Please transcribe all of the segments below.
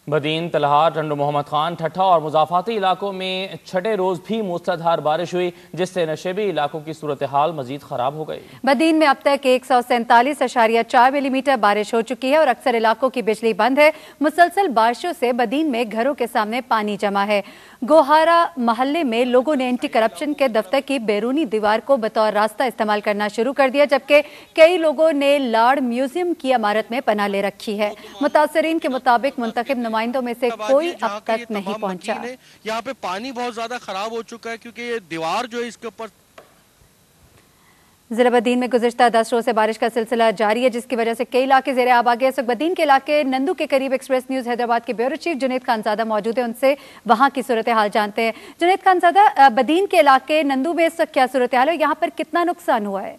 बदीन, तलहार, टंडो मोहम्मद खान, ठट्ठा और मुजाफाती इलाकों में छठे रोज भी मूसलाधार बारिश हुई, जिससे नशेबी इलाकों की सूरत हाल मजीद खराब हो गई। बदीन में अब तक 147.4 मिलीमीटर बारिश हो चुकी है और अक्सर इलाकों की बिजली बंद है। मुसलसल बारिशों से बदीन में घरों के सामने पानी जमा है। गोहारा मोहल्ले में लोगों ने एंटी करप्शन के दफ्तर की बैरूनी दीवार को बतौर रास्ता इस्तेमाल करना शुरू कर दिया, जबकि कई लोगों ने लार्ड म्यूजियम की इमारत में पनाह ले रखी है। मुतासरीन के मुताबिक मुंतखब नुमाइंदों में से कोई अब तक नहीं पहुंचा। यहाँ पे पानी बहुत ज्यादा खराब हो चुका है क्योंकि ये दीवार जो है इसके ऊपर। जिला बदीन में गुज़िश्ता 10 रोज से बारिश का सिलसिला जारी है, जिसकी वजह से कई इलाके ज़ेरे आब आ गए। इस वक्त बदीन के इलाके नंदू के करीब एक्सप्रेस न्यूज़ हैदराबाद के ब्यूरो चीफ जुनैद खानजादा मौजूद है, उनसे वहां की सूरत हाल जानते हैं। जुनैद खानजादा, बदीन के इलाके नंदू में इस वक्त क्या सूरत हाल है, यहाँ पर कितना नुकसान हुआ है?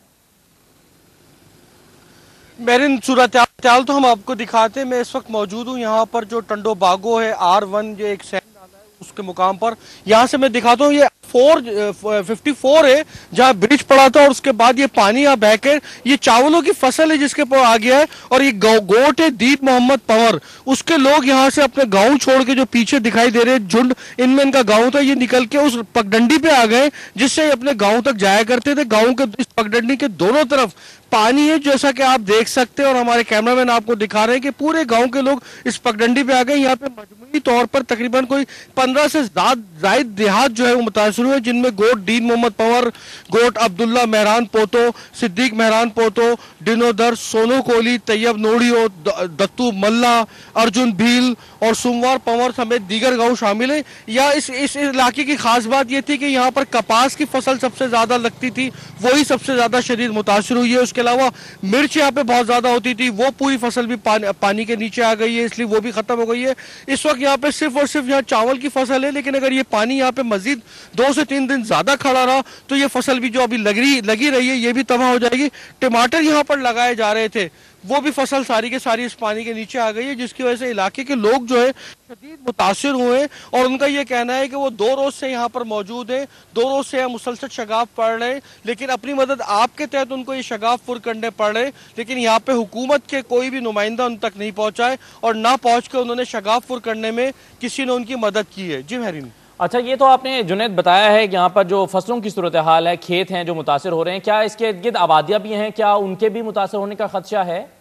मेरी सूरत हाल तो हम आपको दिखाते हैं। मैं इस वक्त मौजूद हूँ यहाँ पर जो टंडो बागो है, R1 जो एक सैंड डाला है उसके मुकाम पर। यहाँ से मैं दिखाता हूँ, ये 454 है जहाँ ब्रिज पड़ा था और उसके बाद ये पानी यहाँ बहकर ये चावलों की फसल है जिसके ऊपर आ गया है। और ये गोट है दीप मोहम्मद पंवर, उसके लोग यहाँ से अपने गांव छोड़ के जो पीछे दिखाई दे रहे झुंड, इनमें इनका गांव था, ये निकल के उस पगडंडी पे आ गए जिससे अपने गांव तक जाया करते थे। गांव के इस पगडंडी के दोनों तरफ पानी है जैसा कि आप देख सकते हैं और हमारे कैमरामैन आपको दिखा रहे हैं कि पूरे गांव के लोग इस पगडंडी पे आ गए। यहाँ पे मजमूई तौर पर तकरीबन कोई 15 से ज्यादा देहात जो है वो मुतासर हुए, जिनमें गोट दीन मोहम्मद पंवर, गोट अब्दुल्ला मेहरान पोतो, सिद्दीक मेहरान पोतो, डिनोदर, सोनो कोहली, तैयब नोड़ियो, दत्तू मल्ला, अर्जुन भील और सोमवार पंवर समेत दीगर गांव शामिल है। या इस इलाके की खास बात यह थी कि यहाँ पर कपास की फसल सबसे ज्यादा लगती थी, वही सबसे ज्यादा शदीद मुतासर हुई है। उसके अलावा मिर्च यहाँ पे बहुत ज्यादा होती थी, वो पूरी फसल भी पानी के नीचे आ गई है, इसलिए वो भी खत्म हो गई है। इस वक्त यहाँ पे सिर्फ और सिर्फ यहाँ चावल की फसल है, लेकिन अगर ये पानी यहाँ पे मजीद 2 से 3 दिन ज्यादा खड़ा रहा तो ये फसल भी जो अभी लगी रही है ये भी तबाह हो जाएगी। टमाटर यहाँ पर लगाए जा रहे थे, वो भी फसल सारी के सारी इस पानी के नीचे आ गई है, जिसकी वजह से इलाके के लोग जो है शदीद मुतासिर हुए हैं। और उनका ये कहना है कि वो 2 रोज से यहाँ पर मौजूद है, 2 रोज से मुसलसल शगाफ पड़ रहे हैं, लेकिन अपनी मदद आपके तहत उनको ये शगाफ पुर करने पड़ रहे, लेकिन यहाँ पे हुकूमत के कोई भी नुमाइंदा उन तक नहीं पहुंचा है और ना पहुंच के उन्होंने शगाफ पुर करने में किसी ने उनकी मदद की है। जी महरीन। अच्छा, ये तो आपने जुनैद बताया है कि यहाँ पर जो फसलों की सूरत हाल है, खेत हैं जो मुतासर हो रहे हैं, क्या इसके इर्द गिर्द आबादियां भी हैं, क्या उनके भी मुतासर होने का खदशा है?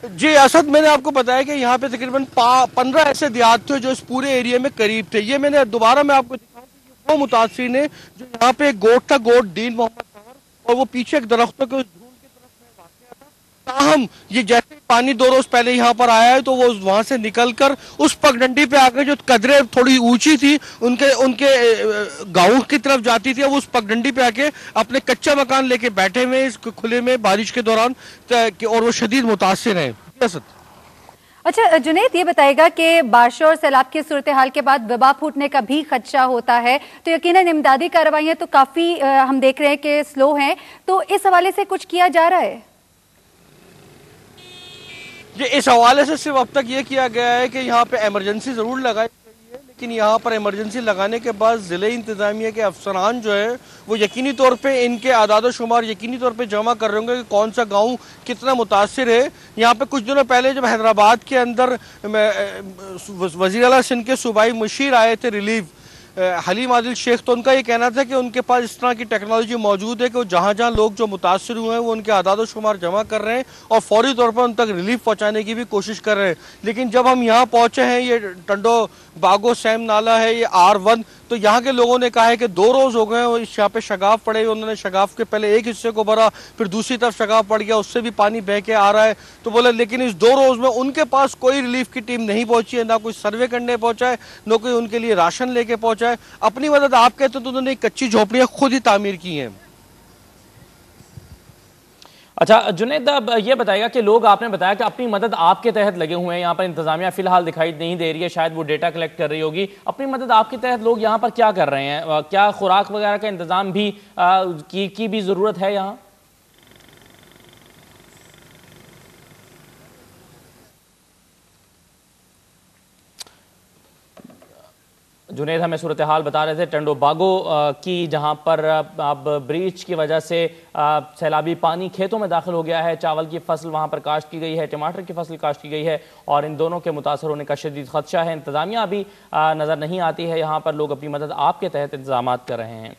जी असद, मैंने आपको बताया कि यहाँ पे तकरीबन 15 ऐसे देहात थे जो इस पूरे एरिया में करीब थे। ये मैंने दोबारा मैं आपको दिखाऊं कि वो मुतासिर है जो यहाँ पे एक गोट था, गोट दीन मोहम्मद पंवर, और वो पीछे एक दरख्तों के ताहम ये जैसे पानी 2 रोज पहले यहाँ पर आया है तो वो वहां से निकलकर उस पगडंडी पे आकर जो कदरें थोड़ी ऊंची थी उनके गांव की तरफ जाती थी, अब उस पगडंडी पे आके अपने कच्चा मकान लेके बैठे हुए इस खुले में बारिश के दौरान और वो शदीद मुतासिर हैं। अच्छा जुनैद, ये बताएगा कि बारिश और सैलाब की सूरत हाल के बाद वबा फूटने का भी खदशा होता है, तो यकीनन इमदादी कार्रवाइयां तो काफी हम देख रहे हैं कि स्लो हैं, तो इस हवाले से कुछ किया जा रहा है? ये इस हवाले से सिर्फ अब तक ये किया गया है कि यहाँ पे इमरजेंसी जरूर लगाई गई है, लेकिन यहाँ पर इमरजेंसी लगाने के बाद जिले इंतजामिया के अफसरान जो है वो यकीनी तौर पे इनके आदाद शुमार यकीनी तौर पे जमा कर रहे होंगे कि कौन सा गांव कितना मुतासिर है। यहाँ पे कुछ दिनों पहले जब हैदराबाद के अंदर वज़ीर आला सिंध के सूबाई मुशीर आए थे रिलीफ, हलीम आदिल शेख, तो उनका ये कहना था कि उनके पास इस तरह की टेक्नोलॉजी मौजूद है कि वो जहाँ जहाँ लोग जो मुतासर हुए हैं वो उनके आदाद शुमार जमा कर रहे हैं और फौरी तौर पर उन तक रिलीफ पहुँचाने की भी कोशिश कर रहे हैं। लेकिन जब हम यहाँ पहुँचे हैं, ये टंडो बागो सैम नाला है, ये R1, तो यहाँ के लोगों ने कहा है कि 2 रोज हो गए हैं यहाँ पे शगाफ पड़े, उन्होंने शगाफ के पहले एक हिस्से को भरा, फिर दूसरी तरफ शगाफ पड़ गया, उससे भी पानी बह के आ रहा है। तो बोले लेकिन इस 2 रोज में उनके पास कोई रिलीफ की टीम नहीं पहुंची है, ना कोई सर्वे करने पहुंचा है, ना कोई उनके लिए राशन लेके पहुंचा है। अपनी मदद आप कहते तो उन्होंने कच्ची झोपड़ियां खुद ही तामीर की हैं। अच्छा जुनैद, अब ये बताएगा कि लोग, आपने बताया कि अपनी मदद आपके तहत लगे हुए हैं, यहाँ पर इंतजामिया फिलहाल दिखाई नहीं दे रही है, शायद वो डेटा कलेक्ट कर रही होगी। अपनी मदद आपके तहत लोग यहाँ पर क्या कर रहे हैं? क्या खुराक वगैरह का इंतजाम भी की भी जरूरत है यहाँ? जुनेद हमें सूरत हाल बता रहे थे टंडो बागो की, जहां पर अब ब्रीच की वजह से सैलाबी पानी खेतों में दाखिल हो गया है। चावल की फसल वहां पर काश्त की गई है, टमाटर की फसल काश्त की गई है और इन दोनों के मुतासर होने का शदीद खदशा है। इंतजामिया अभी नज़र नहीं आती है, यहाँ पर लोग अपनी मदद आपके तहत इंतजाम कर रहे हैं।